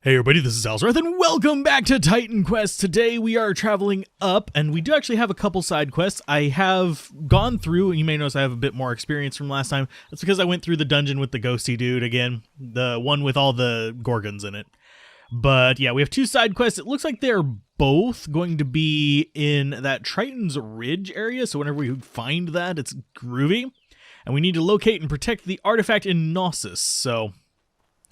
Hey everybody, this is Alzorath, and welcome back to Titan Quest. Today we are traveling up, and we do actually have a couple side quests. I have gone through, and you may notice I have a bit more experience from last time. That's because I went through the dungeon with the ghosty dude again, the one with all the gorgons in it. But yeah, we have two side quests. It looks like they're both going to be in that Triton's Ridge area, so whenever we find that, it's groovy. And we need to locate and protect the artifact in Gnosis, so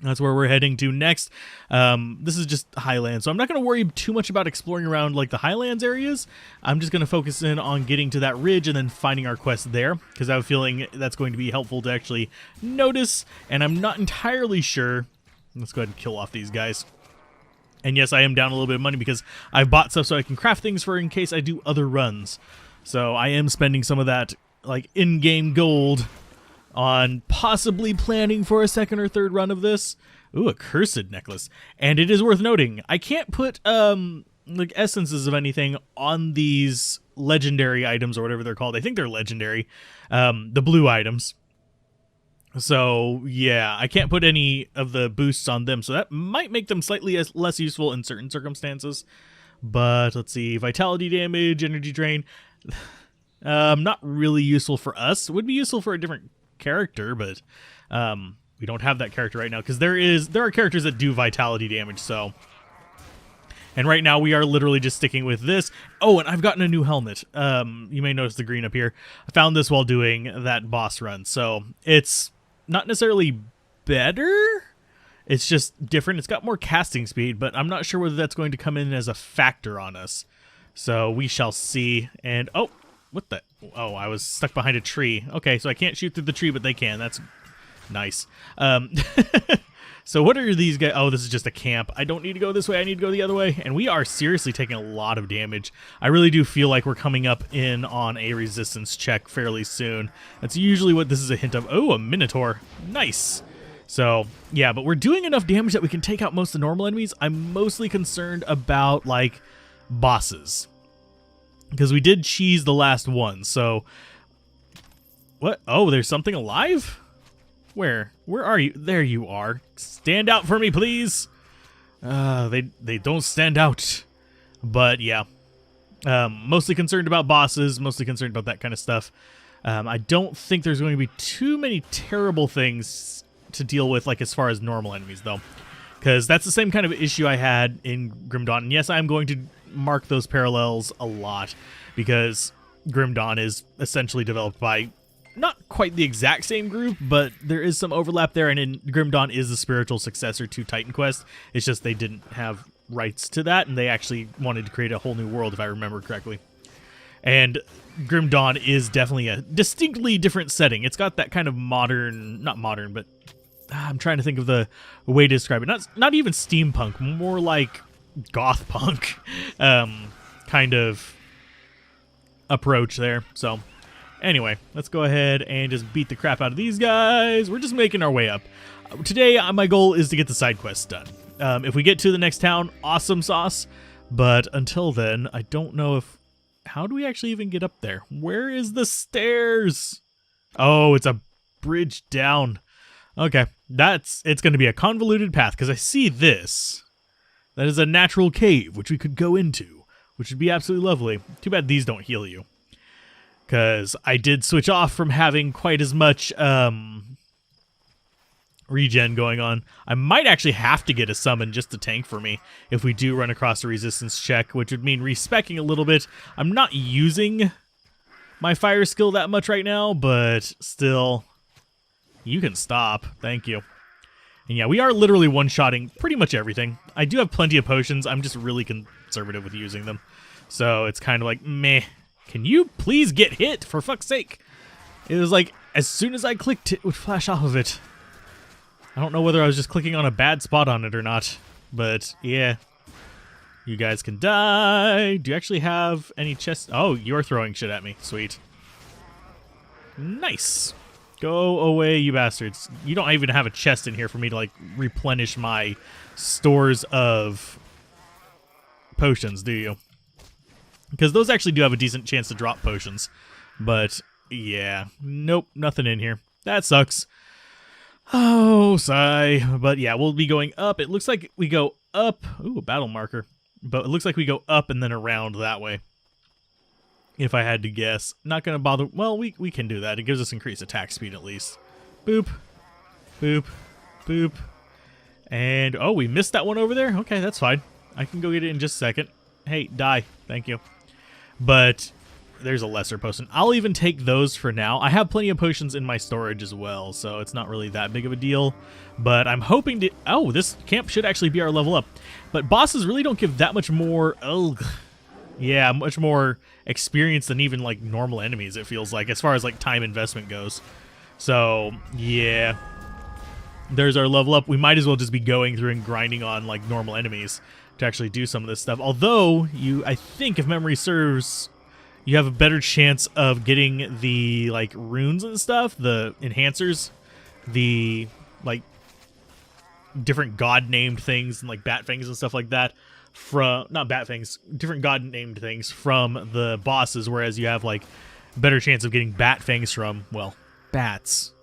that's where we're heading to next. This is just Highlands, so I'm not going to worry too much about exploring around like the Highlands areas. I'm just going to focus in on getting to that ridge and then finding our quest there, because I have a feeling that's going to be helpful to actually notice, and I'm not entirely sure. Let's go ahead and kill off these guys. And yes, I am down a little bit of money because I've bought stuff so I can craft things for in case I do other runs. So I am spending some of that like in-game gold on possibly planning for a second or third run of this. Ooh, a cursed necklace. And it is worth noting, I can't put like essences of anything on these legendary items or whatever they're called. I think they're legendary. The blue items. So yeah, I can't put any of the boosts on them. So that might make them slightly less useful in certain circumstances. But let's see, vitality damage, energy drain. Not really useful for us. It would be useful for a different character, but we don't have that character right now because there are characters that do vitality damage. So, and right now we are literally just sticking with this. Oh, and I've gotten a new helmet. You may notice the green up here. I found this while doing that boss run, so it's not necessarily better. It's just different. It's got more casting speed, but I'm not sure whether that's going to come in as a factor on us. So we shall see. And oh, what the? Oh, I was stuck behind a tree. Okay, so I can't shoot through the tree, but they can. That's nice. So what are these guys? Oh, this is just a camp. I don't need to go this way. I need to go the other way. And we are seriously taking a lot of damage. I really do feel like we're coming up in on a resistance check fairly soon. That's usually what this is a hint of. Oh, a Minotaur. Nice. So, yeah, but we're doing enough damage that we can take out most of the normal enemies. I'm mostly concerned about, like, bosses, because we did cheese the last one. So what? Oh, there's something alive? Where are you? There you are. Stand out for me, please. They don't stand out. But yeah, mostly concerned about bosses, mostly concerned about that kind of stuff. I don't think there's going to be too many terrible things to deal with, like as far as normal enemies though, because that's the same kind of issue I had in Grim Dawn. And yes, I'm going to mark those parallels a lot, because Grim Dawn is essentially developed by not quite the exact same group, but there is some overlap there, and in Grim Dawn is the spiritual successor to Titan Quest. It's just they didn't have rights to that, and they actually wanted to create a whole new world, if I remember correctly. And Grim Dawn is definitely a distinctly different setting. It's got that kind of modern, not modern, but I'm trying to think of the way to describe it. Not even steampunk, more like goth punk kind of approach there. So anyway, let's go ahead and just beat the crap out of these guys. We're just making our way up. Today, my goal is to get the side quests done. If we get to the next town, awesome sauce. But until then, I don't know if... How do we actually even get up there? Where is the stairs? Oh, it's a bridge down. Okay, it's going to be a convoluted path, because I see this. That is a natural cave, which we could go into, which would be absolutely lovely. Too bad these don't heal you, because I did switch off from having quite as much regen going on. I might actually have to get a summon just to tank for me if we do run across a resistance check, which would mean respecking a little bit. I'm not using my fire skill that much right now, but still, you can stop. Thank you. And yeah, we are literally one-shotting pretty much everything. I do have plenty of potions. I'm just really conservative with using them. So it's kind of like, meh. Can you please get hit, for fuck's sake? It was like, as soon as I clicked, it would flash off of it. I don't know whether I was just clicking on a bad spot on it or not. But, yeah. You guys can die. Do you actually have any chests? Oh, you're throwing shit at me. Sweet. Nice. Go away, you bastards. You don't even have a chest in here for me to, like, replenish my stores of potions, do you? Because those actually do have a decent chance to drop potions. But, yeah. Nope, nothing in here. That sucks. Oh, sigh. But yeah, we'll be going up. It looks like we go up. Ooh, a battle marker. But it looks like we go up and then around that way. If I had to guess. Not going to bother. Well, we can do that. It gives us increased attack speed at least. Boop. Boop. Boop. And, oh, we missed that one over there? Okay, that's fine. I can go get it in just a second. Hey, die. Thank you. But there's a lesser potion. I'll even take those for now. I have plenty of potions in my storage as well, so it's not really that big of a deal. But I'm hoping to... Oh, this camp should actually be our level up. But bosses really don't give that much more... Ugh. Yeah, much more experience than even, like, normal enemies, it feels like, as far as, like, time investment goes. So, yeah. There's our level up. We might as well just be going through and grinding on, like, normal enemies to actually do some of this stuff. Although, I think, if memory serves, you have a better chance of getting the, like, runes and stuff, the enhancers, the, like, different god-named things and, like, bat fangs and stuff like that, from, not bat fangs, different god-named things from the bosses, whereas you have, like, better chance of getting bat fangs from, well, bats.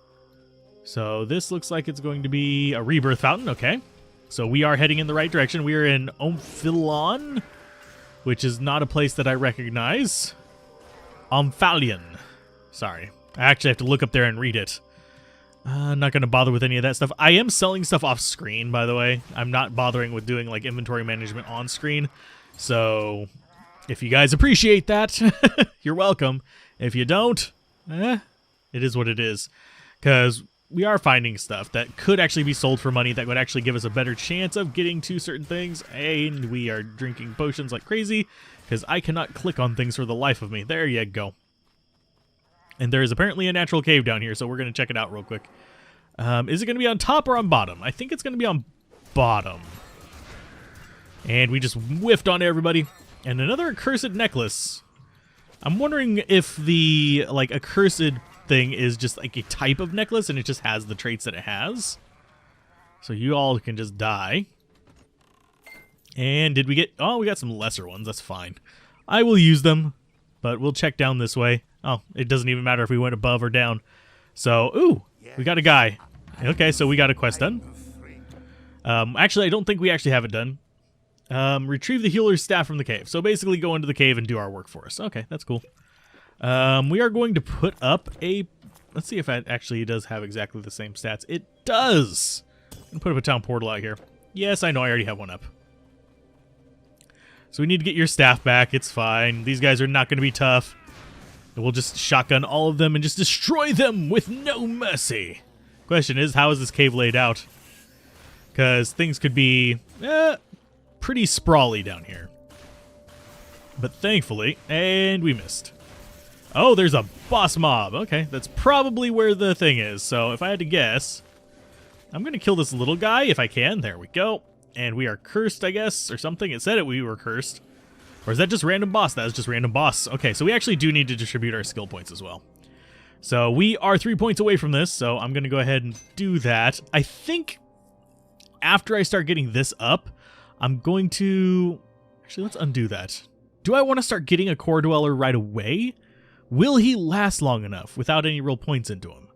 So this looks like it's going to be a Rebirth Fountain, okay. So we are heading in the right direction. We are in Omphilon, which is not a place that I recognize. Omphalion. Sorry. I actually have to look up there and read it. I'm not going to bother with any of that stuff. I am selling stuff off screen, by the way. I'm not bothering with doing, like, inventory management on screen. So if you guys appreciate that, you're welcome. If you don't, it is what it is. Because we are finding stuff that could actually be sold for money that would actually give us a better chance of getting to certain things. And we are drinking potions like crazy because I cannot click on things for the life of me. There you go. And there is apparently a natural cave down here, so we're going to check it out real quick. Is it going to be on top or on bottom? I think it's going to be on bottom. And we just whiffed on everybody. And another accursed necklace. I'm wondering if the, like, accursed thing is just, like, a type of necklace and it just has the traits that it has. So you all can just die. And did we get... Oh, we got some lesser ones. That's fine. I will use them, but we'll check down this way. Oh, it doesn't even matter if we went above or down. So, ooh, we got a guy. Okay, so we got a quest done. Actually, I don't think we actually have it done. Retrieve the healer's staff from the cave. So basically go into the cave and do our work for us. Okay, that's cool. We are going to put up a... Let's see if that actually does have exactly the same stats. It does! I'm going to put up a town portal out here. Yes, I know, I already have one up. So we need to get your staff back. It's fine. These guys are not going to be tough. We'll just shotgun all of them and just destroy them with no mercy. Question is, how is this cave laid out? Because things could be pretty sprawly down here. But thankfully, and we missed. Oh, there's a boss mob. Okay, that's probably where the thing is. So if I had to guess, I'm going to kill this little guy if I can. There we go. And we are cursed, I guess, or something. It said we were cursed. Or is that just random boss? That was just random boss. Okay, so we actually do need to distribute our skill points as well. So we are 3 points away from this, so I'm going to go ahead and do that. I think after I start getting this up, I'm going to... Actually, let's undo that. Do I want to start getting a core dweller right away? Will he last long enough without any real points into him?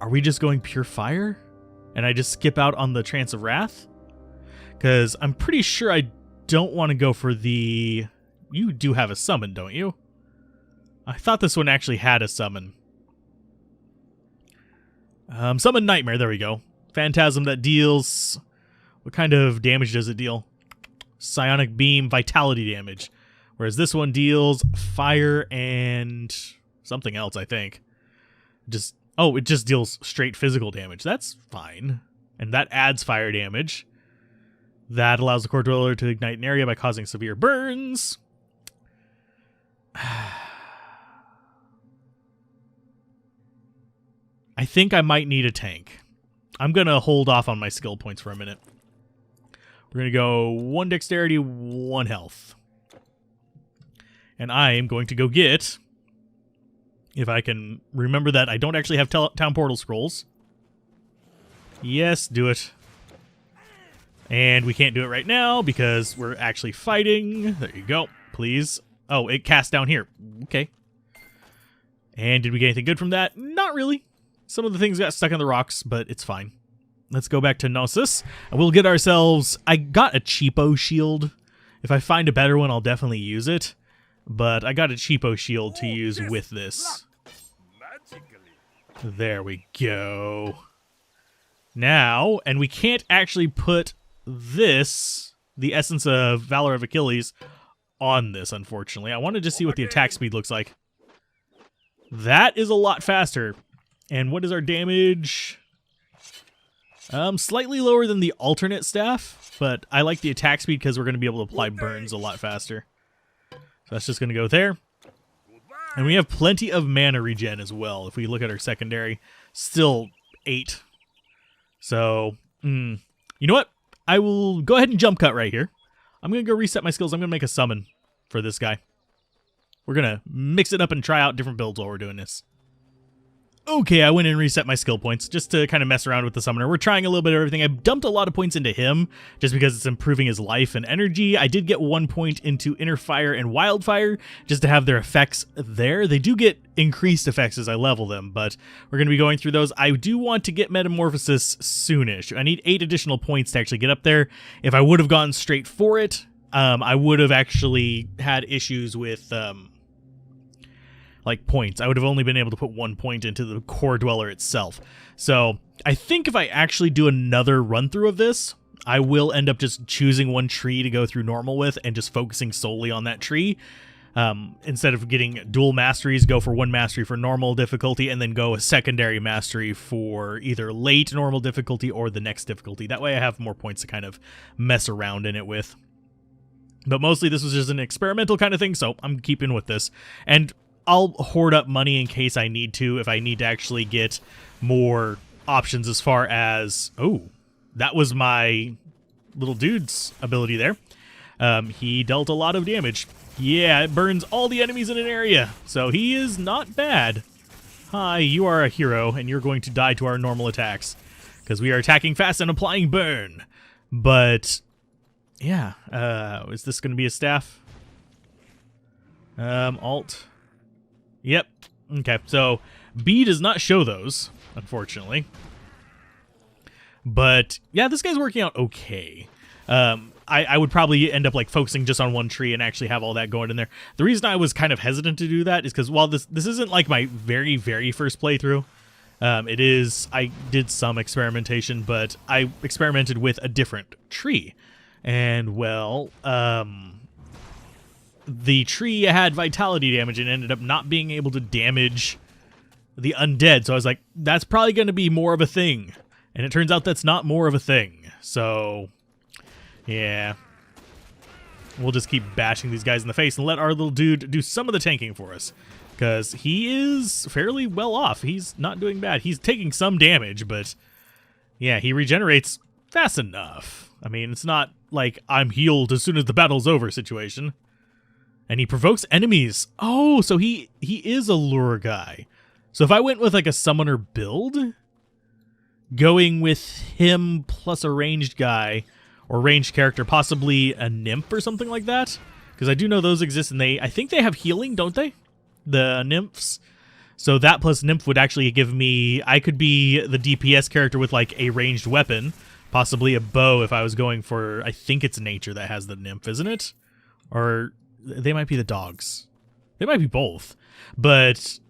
Are we just going pure fire? And I just skip out on the Trance of Wrath? Because I'm pretty sure I don't want to go for the... You do have a summon, don't you? I thought this one actually had a summon. Summon Nightmare, there we go. Phantasm that deals... What kind of damage does it deal? Psionic Beam, Vitality damage. Whereas this one deals fire and something else, I think. Just... Oh, it just deals straight physical damage. That's fine. And that adds fire damage. That allows the core dweller to ignite an area by causing severe burns. I think I might need a tank. I'm going to hold off on my skill points for a minute. We're going to go 1 dexterity, 1 health. And I am going to go get... If I can remember that I don't actually have town portal scrolls. Yes, do it. And we can't do it right now because we're actually fighting. There you go. Please. Oh, it cast down here. Okay. And did we get anything good from that? Not really. Some of the things got stuck in the rocks, but it's fine. Let's go back to Gnosis, and we'll get ourselves... I got a cheapo shield. If I find a better one, I'll definitely use it. But I got a cheapo shield to use with this. There we go. Now, and we can't actually put this, the Essence of Valor of Achilles, on this, unfortunately. I wanted to see what the attack speed looks like. That is a lot faster. And what is our damage? Slightly lower than the alternate staff, but I like the attack speed because we're going to be able to apply burns a lot faster. So that's just going to go there. And we have plenty of mana regen as well. If we look at our secondary, still 8. So, you know what? I will go ahead and jump cut right here. I'm going to go reset my skills. I'm going to make a summon for this guy. We're going to mix it up and try out different builds while we're doing this. Okay, I went and reset my skill points just to kind of mess around with the summoner. We're trying a little bit of everything. I dumped a lot of points into him just because it's improving his life and energy. I did get 1 point into Inner Fire and Wildfire just to have their effects there. They do get increased effects as I level them, but we're going to be going through those. I do want to get Metamorphosis soonish. I need 8 additional points to actually get up there. If I would have gone straight for it, I would have actually had issues with... like points. I would have only been able to put 1 point into the core dweller itself. So I think if I actually do another run through of this, I will end up just choosing one tree to go through normal with and just focusing solely on that tree. Instead of getting dual masteries, go for 1 mastery for normal difficulty and then go a secondary mastery for either late normal difficulty or the next difficulty. That way I have more points to kind of mess around in it with. But mostly this was just an experimental kind of thing, so I'm keeping with this. And I'll hoard up money in case I need to, if I need to actually get more options as far as... Oh, that was my little dude's ability there. He dealt a lot of damage. Yeah, it burns all the enemies in an area, so he is not bad. Hi, you are a hero, and you're going to die to our normal attacks, because we are attacking fast and applying burn. But, yeah, is this going to be a staff? Alt... Yep. Okay, so B does not show those, unfortunately. But, yeah, this guy's working out okay. I would probably end up, like, focusing just on one tree and actually have all that going in there. The reason I was kind of hesitant to do that is because while this isn't, like, my very, very first playthrough, it is... I did some experimentation, but I experimented with a different tree. And, well, the tree had vitality damage and ended up not being able to damage the undead. So I was like, that's probably going to be more of a thing. And it turns out that's not more of a thing. So, yeah. We'll just keep bashing these guys in the face and let our little dude do some of the tanking for us. Because he is fairly well off. He's not doing bad. He's taking some damage, but yeah, he regenerates fast enough. I mean, it's not like I'm healed as soon as the battle's over situation. And he provokes enemies. Oh, so he is a lure guy. So if I went with like a summoner build, going with him plus a ranged guy or ranged character, possibly a nymph or something like that. Because I do know those exist and I think they have healing, don't they? The nymphs. So that plus nymph would actually give me, I could be the DPS character with like a ranged weapon, possibly a bow if I was going for, I think it's nature that has the nymph, isn't it? Or... they might be the dogs. They might be both. But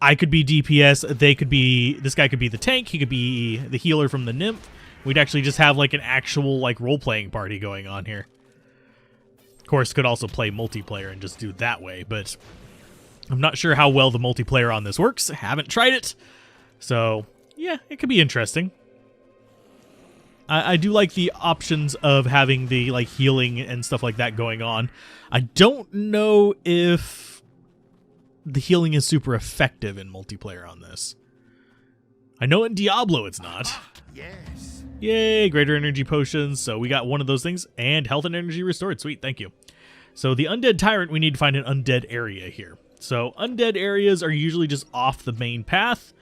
I could be DPS. They could be... this guy could be the tank. He could be the healer from the nymph. We'd actually just have like an actual like role-playing party going on here. Of course, could also play multiplayer and just do it that way. But I'm not sure how well the multiplayer on this works. I haven't tried it. So, yeah, it could be interesting. I do like the options of having the like healing and stuff like that going on. I don't know if the healing is super effective in multiplayer on this. I know in Diablo it's not. Yes. Yay, greater energy potions. So we got one of those things and health and energy restored. Sweet, thank you. So the Undead Tyrant, we need to find an undead area here. So undead areas are usually just off the main path.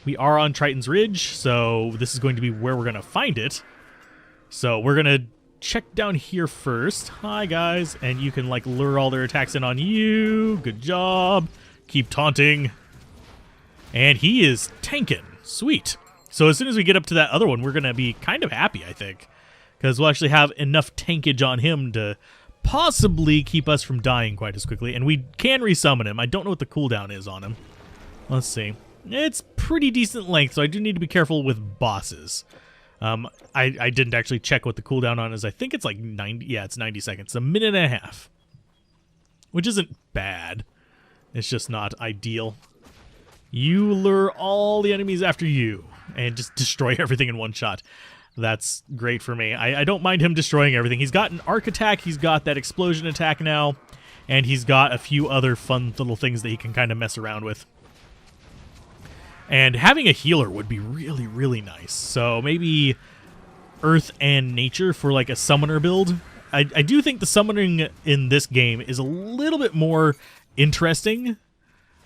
We are on Triton's Ridge, so this is going to be where we're going to find it. So we're going to check down here first. Hi, guys. And you can, like, lure all their attacks in on you. Good job. Keep taunting. And he is tanking. Sweet. So as soon as we get up to that other one, we're going to be kind of happy, I think. Because we'll actually have enough tankage on him to possibly keep us from dying quite as quickly. And we can resummon him. I don't know what the cooldown is on him. Let's see. It's pretty decent length, so I do need to be careful with bosses. I didn't actually check what the cooldown on is. I think it's like 90. Yeah, it's 90 seconds. A minute and a half. Which isn't bad. It's just not ideal. You lure all the enemies after you and just destroy everything in one shot. That's great for me. I don't mind him destroying everything. He's got an arc attack. He's got that explosion attack now. And he's got a few other fun little things that he can kind of mess around with. And having a healer would be really, really nice. So maybe Earth and Nature for like a summoner build. I do think the summoning in this game is a little bit more interesting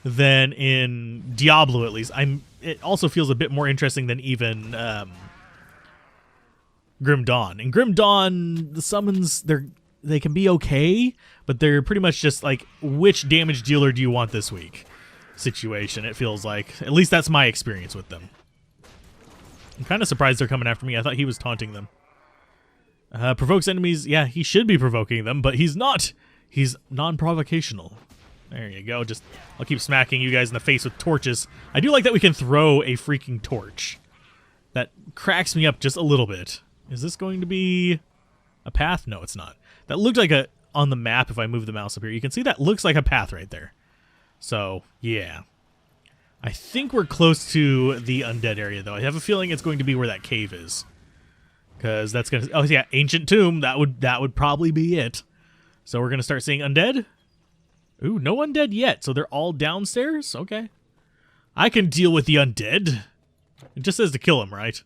than in Diablo, at least. It also feels a bit more interesting than even Grim Dawn. In Grim Dawn, the summons, they can be okay, but they're pretty much just like, which damage dealer do you want this week situation, it feels like. At least that's my experience with them. I'm kind of surprised they're coming after me. I thought he was taunting them. Provokes enemies. Yeah, he should be provoking them, but he's not. He's non-provocational. There you go. I'll keep smacking you guys in the face with torches. I do like that we can throw a freaking torch. That cracks me up just a little bit. Is this going to be a path? No, it's not. That looked like on the map, if I move the mouse up here, you can see that looks like a path right there. So, yeah. I think we're close to the undead area, though. I have a feeling it's going to be where that cave is. Because that's going to... Oh, yeah, Ancient Tomb. That would probably be it. So we're going to start seeing undead. Ooh, no undead yet. So they're all downstairs? Okay. I can deal with the undead. It just says to kill him, right?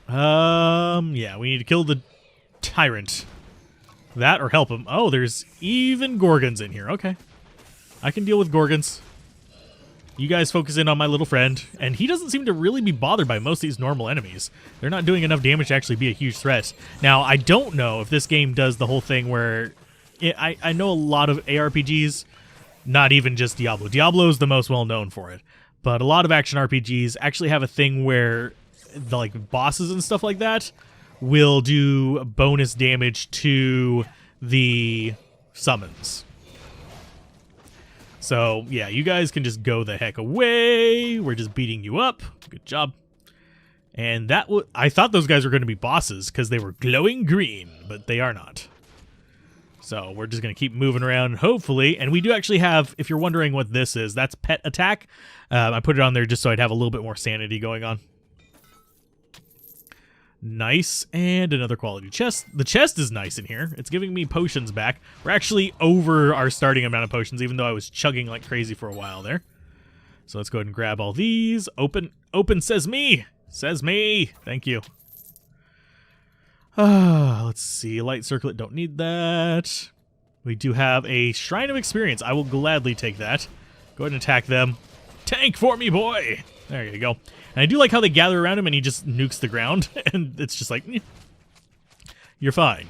Yeah, we need to kill the tyrant. That or help him. Oh, there's even Gorgons in here. Okay. I can deal with Gorgons. You guys focus in on my little friend. And he doesn't seem to really be bothered by most of these normal enemies. They're not doing enough damage to actually be a huge threat. Now, I don't know if this game does the whole thing where... I know a lot of aRPGs, not even just Diablo. Diablo is the most well-known for it. But a lot of action RPGs actually have a thing where the like bosses and stuff like that will do bonus damage to the summons. So, yeah, you guys can just go the heck away. We're just beating you up. Good job. And I thought those guys were going to be bosses because they were glowing green, but they are not. So we're just going to keep moving around, hopefully. And we do actually have, if you're wondering what this is, that's Pet Attack. I put it on there just so I'd have a little bit more sanity going on. Nice. And another quality chest. The chest is nice in here. It's giving me potions back. We're actually over our starting amount of potions, even though I was chugging like crazy for a while there. So let's go ahead and grab all these. Open says me. Says me. Thank you. Let's see. Light circlet, don't need that. We do have a Shrine of Experience. I will gladly take that. Go ahead and attack them. Tank for me, boy! There you go. And I do like how they gather around him and he just nukes the ground. And it's just like, you're fine.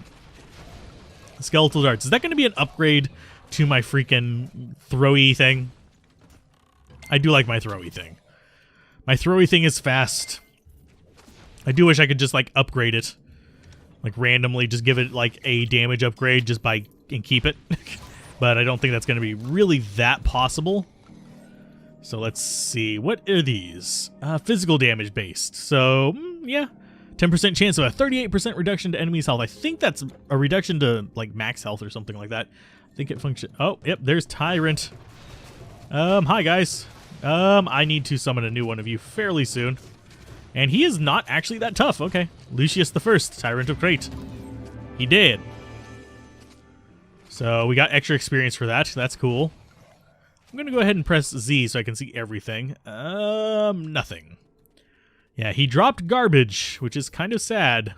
Skeletal darts. Is that going to be an upgrade to my freaking throwy thing? I do like my throwy thing. My throwy thing is fast. I do wish I could just, like, upgrade it. Like, randomly just give it, like, a damage upgrade just by... and keep it. But I don't think that's going to be really that possible. So let's see. What are these? Physical damage based. So, yeah. 10% chance of a 38% reduction to enemy's health. I think that's a reduction to, like, max health or something like that. I think it functions... Oh, yep, there's Tyrant. Hi, guys. I need to summon a new one of you fairly soon. And he is not actually that tough. Okay. Lucius the First, Tyrant of Crate. He did. So we got extra experience for that. That's cool. I'm going to go ahead and press Z so I can see everything. Nothing. Yeah, he dropped garbage, which is kind of sad.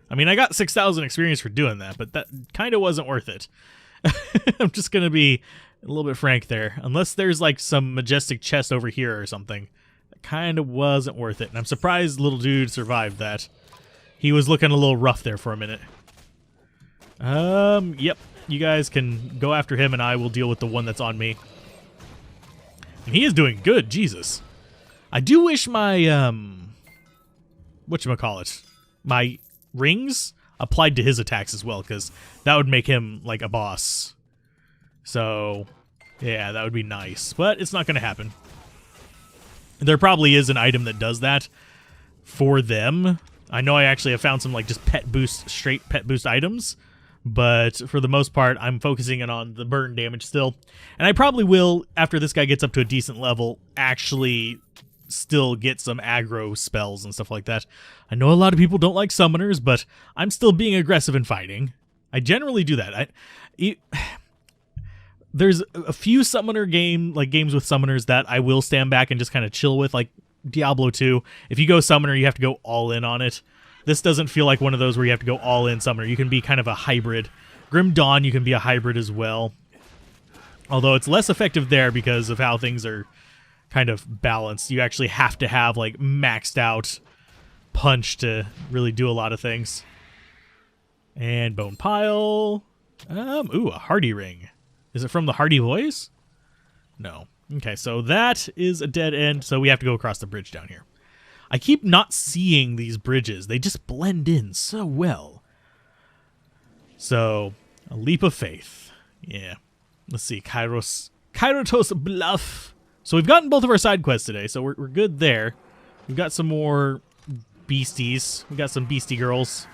I mean, I got 6,000 experience for doing that, but that kind of wasn't worth it. I'm just going to be a little bit frank there. Unless there's like some majestic chest over here or something. That kind of wasn't worth it. And I'm surprised little dude survived that. He was looking a little rough there for a minute. Yep. You guys can go after him and I will deal with the one that's on me. And he is doing good, Jesus. I do wish my, whatchamacallit, my rings applied to his attacks as well, because that would make him, like, a boss. So, yeah, that would be nice. But it's not going to happen. There probably is an item that does that for them. I know I actually have found some, like, just straight pet boost items. But for the most part, I'm focusing in on the burn damage still. And I probably will, after this guy gets up to a decent level, actually still get some aggro spells and stuff like that. I know a lot of people don't like summoners, but I'm still being aggressive in fighting. I generally do that. There's a few summoner games with summoners that I will stand back and just kind of chill with, like Diablo 2. If you go summoner, you have to go all in on it. This doesn't feel like one of those where you have to go all in summoner. You can be kind of a hybrid. Grim Dawn, you can be a hybrid as well. Although it's less effective there because of how things are kind of balanced. You actually have to have, like, maxed out punch to really do a lot of things. And Bone Pile. Ooh, a Hardy Ring. Is it from the Hardy Boys? No. Okay, so that is a dead end, so we have to go across the bridge down here. I keep not seeing these bridges. They just blend in so well. So, a leap of faith. Yeah. Let's see. Kairos Bluff. So we've gotten both of our side quests today, so we're good there. We've got some more beasties. We've got some beastie girls.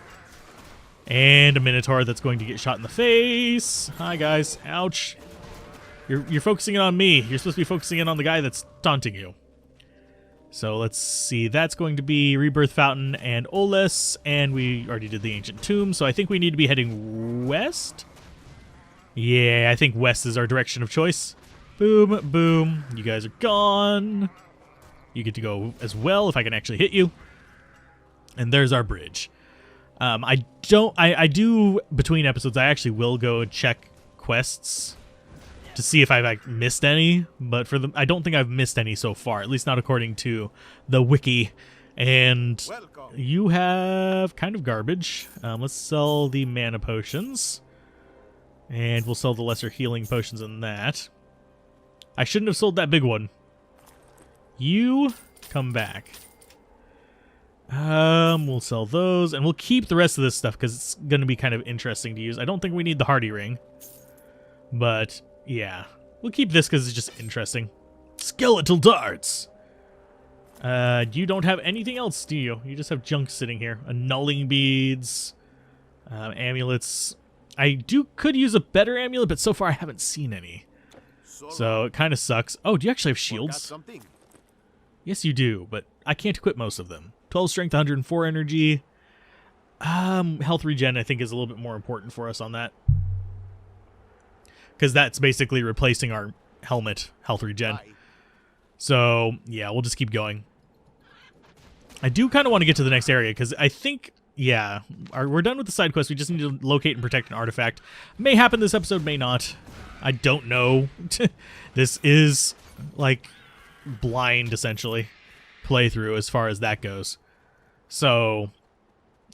And a Minotaur that's going to get shot in the face. Hi, guys. Ouch. You're focusing in on me. You're supposed to be focusing in on the guy that's taunting you. So let's see. That's going to be Rebirth Fountain and Oles. And we already did the Ancient Tomb, so I think we need to be heading west. Yeah, I think west is our direction of choice. Boom, boom. You guys are gone. You get to go as well if I can actually hit you. And there's our bridge. I do, between episodes, I actually will go check quests to see if I've like, missed any, but I don't think I've missed any so far, at least not according to the wiki. And you have kind of garbage. Let's sell the mana potions. And we'll sell the lesser healing potions in that. I shouldn't have sold that big one. You come back. We'll sell those, and we'll keep the rest of this stuff because it's going to be kind of interesting to use. I don't think we need the Hardy Ring, but yeah, we'll keep this because it's just interesting. Skeletal darts. You don't have anything else, do you? You just have junk sitting here. Annulling beads, amulets. I could use a better amulet, but so far I haven't seen any. So it kind of sucks. Oh, do you actually have shields? Yes, you do, but I can't equip most of them. 12 strength, 104 energy. Health regen, I think, is a little bit more important for us on that. Because that's basically replacing our helmet health regen. So, yeah, we'll just keep going. I do kind of want to get to the next area, because I think, yeah, we're done with the side quest. We just need to locate and protect an artifact. May happen this episode, may not. I don't know. This is, like, blind, essentially, playthrough as far as that goes. So,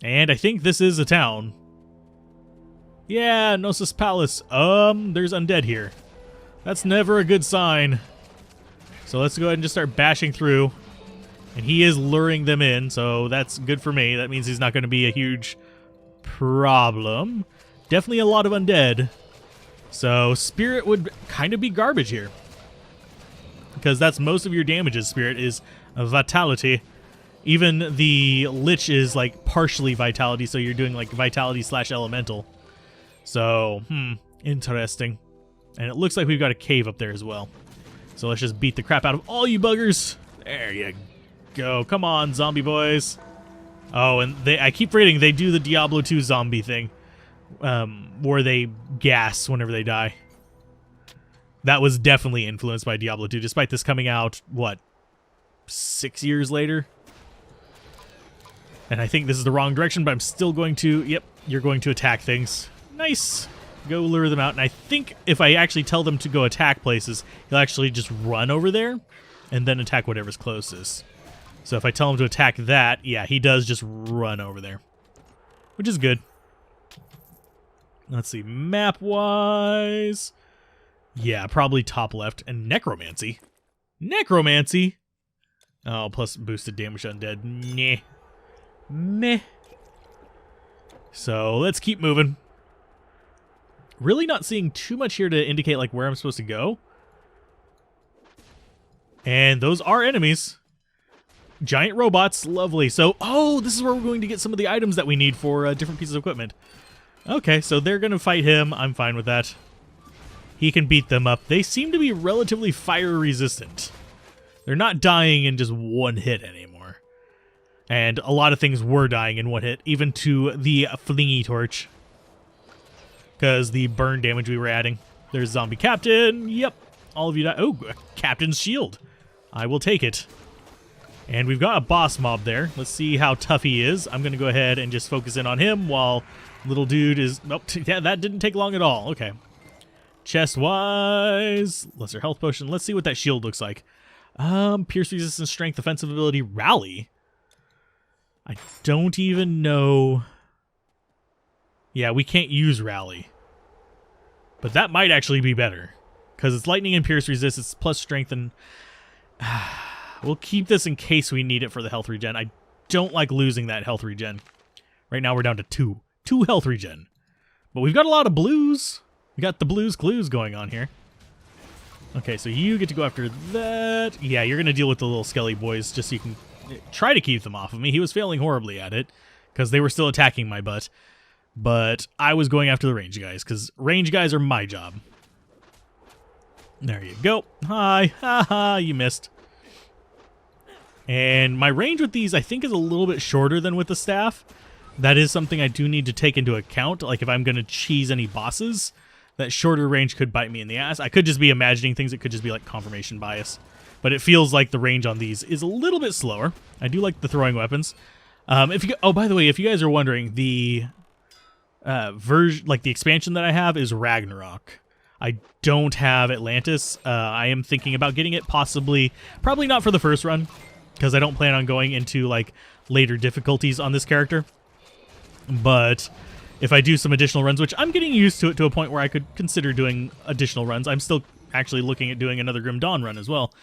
and I think this is a town. Yeah, Gnosis Palace. There's undead here. That's never a good sign. So let's go ahead and just start bashing through. And he is luring them in, so that's good for me. That means he's not going to be a huge problem. Definitely a lot of undead. So Spirit would kind of be garbage here. Because that's most of your damages, Spirit, is Vitality. Even the Lich is, like, partially Vitality, so you're doing, like, Vitality / Elemental. So, interesting. And it looks like we've got a cave up there as well. So let's just beat the crap out of all you buggers. There you go. Come on, zombie boys. Oh, and I keep forgetting they do the Diablo 2 zombie thing. Where they gas whenever they die. That was definitely influenced by Diablo 2, despite this coming out, what, 6 years later? And I think this is the wrong direction, but I'm still going to, yep, you're going to attack things. Nice. Go lure them out. And I think if I actually tell them to go attack places, he'll actually just run over there and then attack whatever's closest. So if I tell him to attack that, yeah, he does just run over there, which is good. Let's see, map-wise. Yeah, probably top left. And necromancy. Necromancy? Oh, plus boosted damage undead. Meh. Meh. So let's keep moving. Really not seeing too much here to indicate like where I'm supposed to go. And those are enemies. Giant robots. Lovely. So, oh, this is where we're going to get some of the items that we need for different pieces of equipment. Okay, so they're going to fight him. I'm fine with that. He can beat them up. They seem to be relatively fire resistant. They're not dying in just one hit anymore. And a lot of things were dying in one hit, even to the flingy torch. Because the burn damage we were adding. There's zombie captain. Yep. All of you die. Oh, captain's shield. I will take it. And we've got a boss mob there. Let's see how tough he is. I'm going to go ahead and just focus in on him while little dude is... Nope. Yeah, that didn't take long at all. Okay. Chest-wise. Lesser health potion. Let's see what that shield looks like. Pierce resistance, strength, offensive ability, rally. I don't even know. Yeah, we can't use rally. But that might actually be better. Because it's lightning and pierce resistance plus strength and... we'll keep this in case we need it for the health regen. I don't like losing that health regen. Right now we're down to 2. 2 health regen. But we've got a lot of blues. We got the blues clues going on here. Okay, so you get to go after that. Yeah, you're going to deal with the little skelly boys just so you can try to keep them off of me. He was failing horribly at it because they were still attacking my butt. But I was going after the range guys because range guys are my job. There you go. Hi. Haha, you missed. And my range with these I think is a little bit shorter than with the staff. That is something I do need to take into account. Like if I'm going to cheese any bosses, that shorter range could bite me in the ass. I could just be imagining things. It could just be like confirmation bias. But it feels like the range on these is a little bit slower. I do like the throwing weapons. Oh, by the way, if you guys are wondering, the version, like the expansion that I have is Ragnarok. I don't have Atlantis. I am thinking about getting it possibly, probably not for the first run, because I don't plan on going into like later difficulties on this character. But if I do some additional runs, which I'm getting used to it to a point where I could consider doing additional runs. I'm still actually looking at doing another Grim Dawn run as well.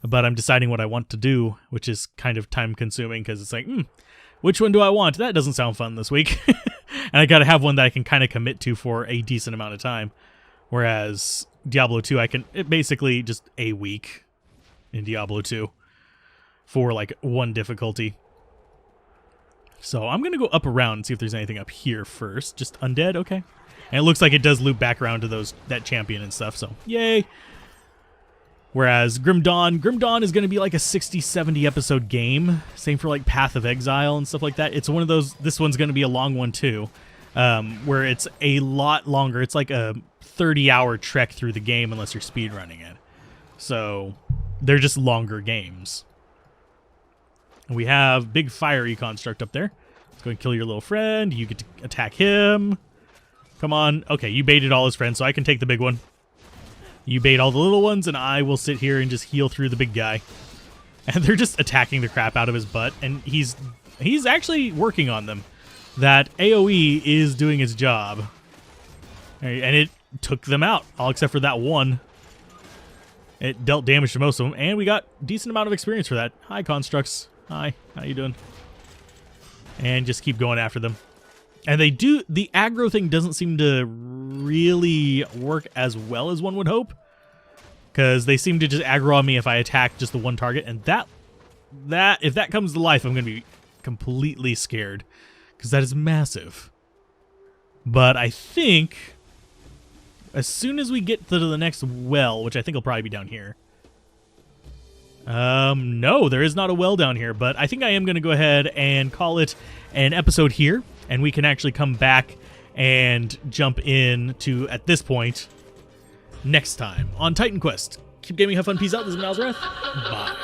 But I'm deciding what I want to do, which is kind of time consuming because it's like, which one do I want? That doesn't sound fun this week. And I got to have one that I can kind of commit to for a decent amount of time. Whereas Diablo 2, it basically just a week in Diablo 2 for like one difficulty. So I'm going to go up around and see if there's anything up here first. Just undead, okay. And it looks like it does loop back around to that champion and stuff, so yay. Whereas Grim Dawn is going to be like a 60, 70 episode game. Same for like Path of Exile and stuff like that. It's one of those, this one's going to be a long one too, where it's a lot longer. It's like a 30-hour trek through the game unless you're speedrunning it. So they're just longer games. And we have big fiery construct up there. Let's go and kill your little friend. You get to attack him. Come on. Okay, you baited all his friends, so I can take the big one. You bait all the little ones, and I will sit here and just heal through the big guy. And they're just attacking the crap out of his butt, and he's actually working on them. That AoE is doing its job. And it took them out, all except for that one. It dealt damage to most of them, and we got a decent amount of experience for that. Hi, Constructs. Hi, how you doing? And just keep going after them. And the aggro thing doesn't seem to really work as well as one would hope. Because they seem to just aggro on me if I attack just the one target. And if that comes to life, I'm going to be completely scared. Because that is massive. But I think as soon as we get to the next well, which I think will probably be down here. No, there is not a well down here. But I think I am going to go ahead and call it an episode here. And we can actually come back and jump in to, at this point, next time on Titan Quest. Keep gaming, have fun, peace out. This is Alzorath. Bye.